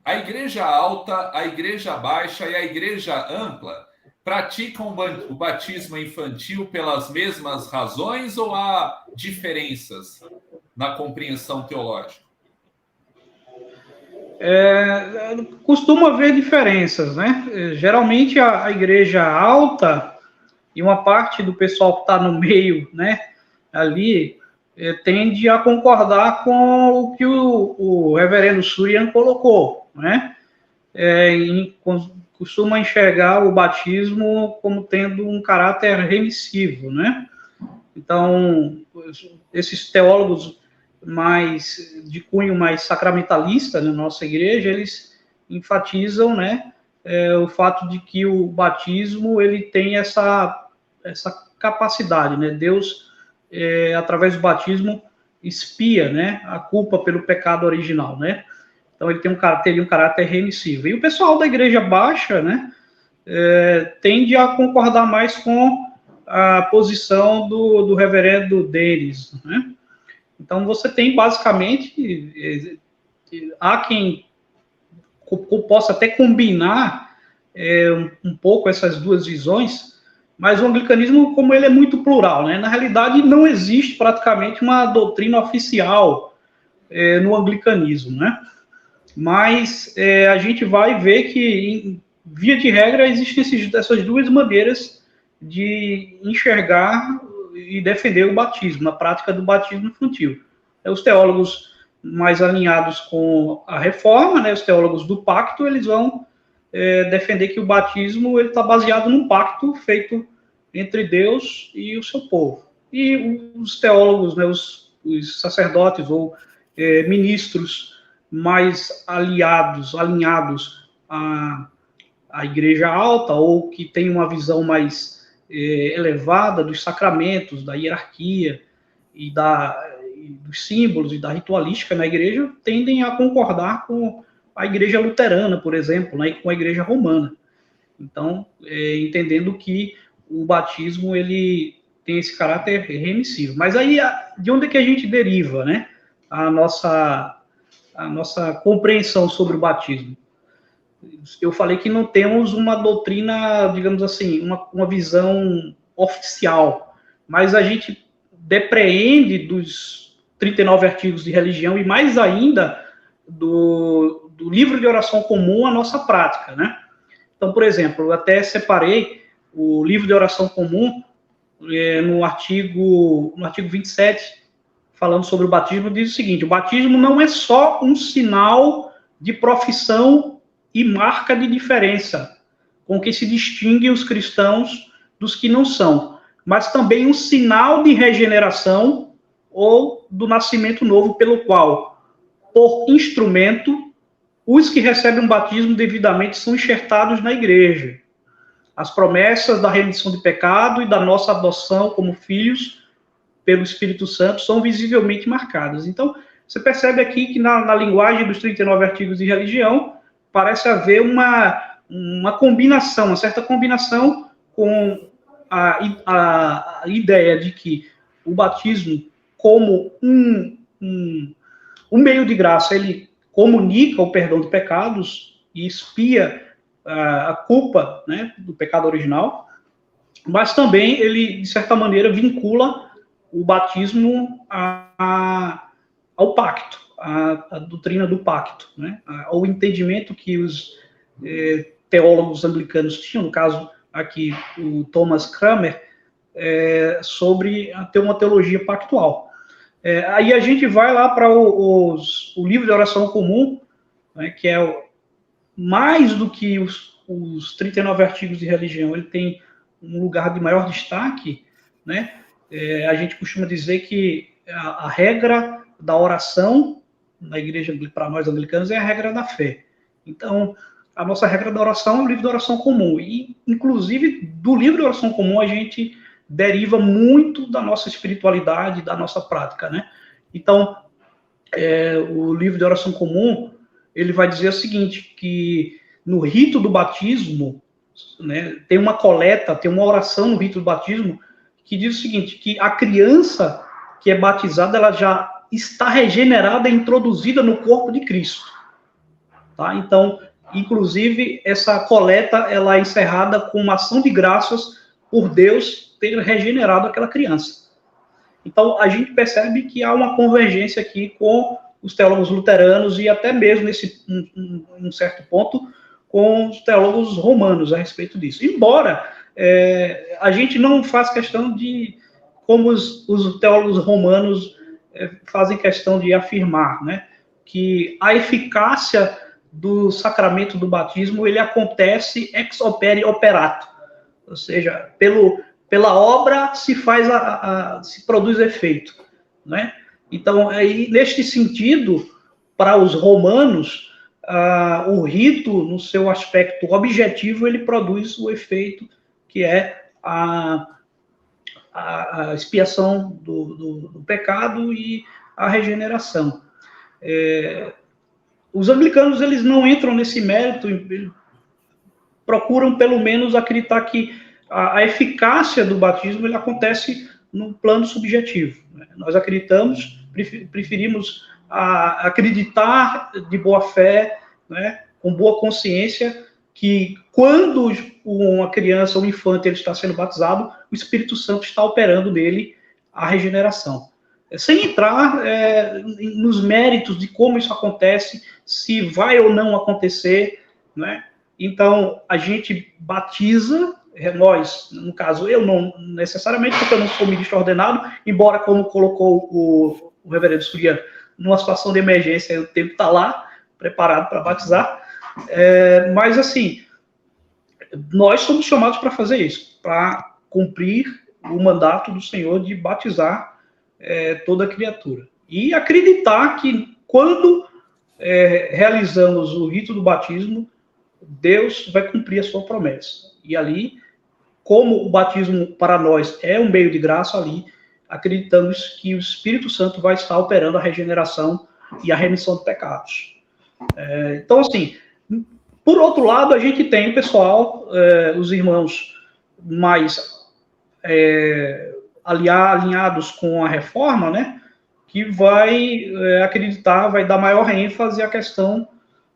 A igreja alta, a igreja baixa e a igreja ampla praticam o batismo infantil pelas mesmas razões ou há diferenças na compreensão teológica? Costuma haver diferenças, né? Geralmente a igreja alta e uma parte do pessoal que está no meio, né, ali, tende a concordar com o que o reverendo Surian colocou, né? Costuma enxergar o batismo como tendo um caráter remissivo, né? Então, esses teólogos de cunho mais sacramentalista na nossa igreja, eles enfatizam, né, o fato de que o batismo ele tem essa capacidade, né? Deus, através do batismo, expia, né, a culpa pelo pecado original, né? Então ele teria um caráter remissivo. E o pessoal da igreja baixa, né, tende a concordar mais com a posição do reverendo Denis, né? Então você tem basicamente, há quem possa até combinar um pouco essas duas visões, mas o anglicanismo, como ele é muito plural, né? Na realidade não existe praticamente uma doutrina oficial no anglicanismo, né? Mas a gente vai ver que, via de regra, existem essas duas maneiras de enxergar e defender o batismo, a prática do batismo infantil. Os teólogos mais alinhados com a reforma, né, os teólogos do pacto, eles vão defender que o batismo está baseado num pacto feito entre Deus e o seu povo. E os teólogos, né, os sacerdotes ou ministros mais alinhados à igreja alta, ou que tem uma visão mais elevada dos sacramentos, da hierarquia e dos símbolos e da ritualística na igreja, tendem a concordar com a igreja luterana, por exemplo, né, e com a igreja romana. Então, entendendo que o batismo ele tem esse caráter remissivo. Mas aí, de onde é que a gente deriva, né, a nossa compreensão sobre o batismo? Eu falei que não temos uma doutrina, digamos assim, uma visão oficial, mas a gente depreende dos 39 artigos de religião e mais ainda do livro de oração comum a nossa prática, né? Então, por exemplo, eu até separei o livro de oração comum no artigo 27, falando sobre o batismo, diz o seguinte: o batismo não é só um sinal de profissão e marca de diferença com que se distinguem os cristãos dos que não são, mas também um sinal de regeneração ou do nascimento novo, pelo qual, por instrumento, os que recebem um batismo devidamente são enxertados na igreja. As promessas da remissão de pecado e da nossa adoção como filhos pelo Espírito Santo são visivelmente marcadas. Então, você percebe aqui que na linguagem dos 39 artigos de religião, parece haver uma combinação, uma certa combinação com a ideia de que o batismo, como um meio de graça, ele comunica o perdão de pecados e expia a culpa, né, do pecado original, mas também ele, de certa maneira, vincula o batismo ao pacto, a doutrina do pacto, né, ao entendimento que os teólogos anglicanos tinham, no caso aqui o Thomas Cranmer, sobre ter uma teologia pactual. Aí a gente vai lá para o livro de oração comum, né, que é mais do que os 39 artigos de religião, ele tem um lugar de maior destaque, né? A gente costuma dizer que a regra da oração na igreja, para nós anglicanos, é a regra da fé. Então, a nossa regra da oração é o livro de oração comum. E, inclusive, do livro de oração comum, a gente deriva muito da nossa espiritualidade, da nossa prática, né? Então, o livro de oração comum, ele vai dizer o seguinte, que no rito do batismo, né, tem uma coleta, tem uma oração no rito do batismo, que diz o seguinte, que a criança que é batizada, ela já está regenerada e introduzida no corpo de Cristo. tá? Então, inclusive, essa coleta ela é encerrada com uma ação de graças por Deus ter regenerado aquela criança. Então, a gente percebe que há uma convergência aqui com os teólogos luteranos e até mesmo, nesse um certo ponto, com os teólogos romanos a respeito disso. Embora a gente não faz questão de, como os teólogos romanos fazem questão de afirmar, né, que a eficácia do sacramento do batismo, ele acontece ex opere operato, ou seja, pela obra se faz se produz efeito, né? Então, aí, neste sentido, para os romanos, o rito, no seu aspecto objetivo, ele produz o efeito que é a expiação do pecado e a regeneração. Os anglicanos, eles não entram nesse mérito, procuram pelo menos acreditar que a eficácia do batismo ele acontece no plano subjetivo. Nós acreditamos, preferimos acreditar de boa fé, né, com boa consciência, que quando uma criança, um infante, ele está sendo batizado, o Espírito Santo está operando nele a regeneração. Sem entrar nos méritos de como isso acontece, se vai ou não acontecer, né? Então, a gente batiza, nós, no caso, eu não necessariamente, porque eu não sou ministro ordenado, embora, como colocou o reverendo Surian, numa situação de emergência, o tempo está lá, preparado para batizar, mas, assim, nós somos chamados para fazer isso, para cumprir o mandato do Senhor de batizar toda criatura. E acreditar que, quando realizamos o rito do batismo, Deus vai cumprir a sua promessa. E ali, como o batismo para nós é um meio de graça, ali acreditamos que o Espírito Santo vai estar operando a regeneração e a remissão de pecados. Então, assim, por outro lado, a gente tem o pessoal, os irmãos mais alinhados com a reforma, né, que vai acreditar, vai dar maior ênfase à questão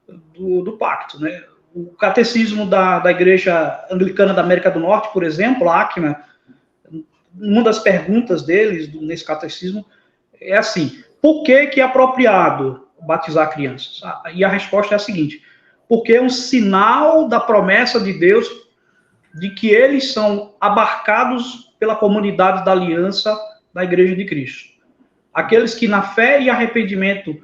do pacto, né. O catecismo da Igreja Anglicana da América do Norte, por exemplo, a ACNA, uma das perguntas deles nesse catecismo é assim: por que é apropriado batizar crianças? E a resposta é a seguinte: porque é um sinal da promessa de Deus de que eles são abarcados pela comunidade da aliança da Igreja de Cristo. Aqueles que na fé e arrependimento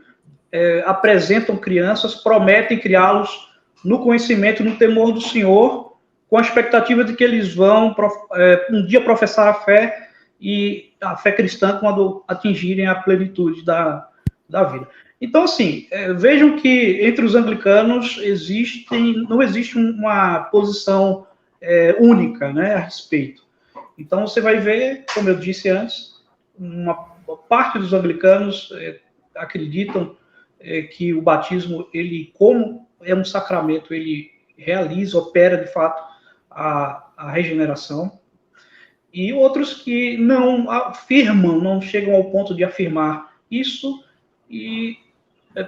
apresentam crianças, prometem criá-los no conhecimento e no temor do Senhor, com a expectativa de que eles vão um dia professar a fé cristã quando atingirem a plenitude da vida. Então, assim, vejam que entre os anglicanos não existe uma posição única, né, a respeito. Então, você vai ver, como eu disse antes, uma parte dos anglicanos acreditam que o batismo, ele, como é um sacramento, ele realiza, opera, de fato, a regeneração. E outros que não afirmam, não chegam ao ponto de afirmar isso e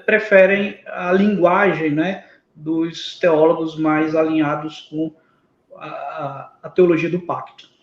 preferem a linguagem, né, dos teólogos mais alinhados com a teologia do pacto.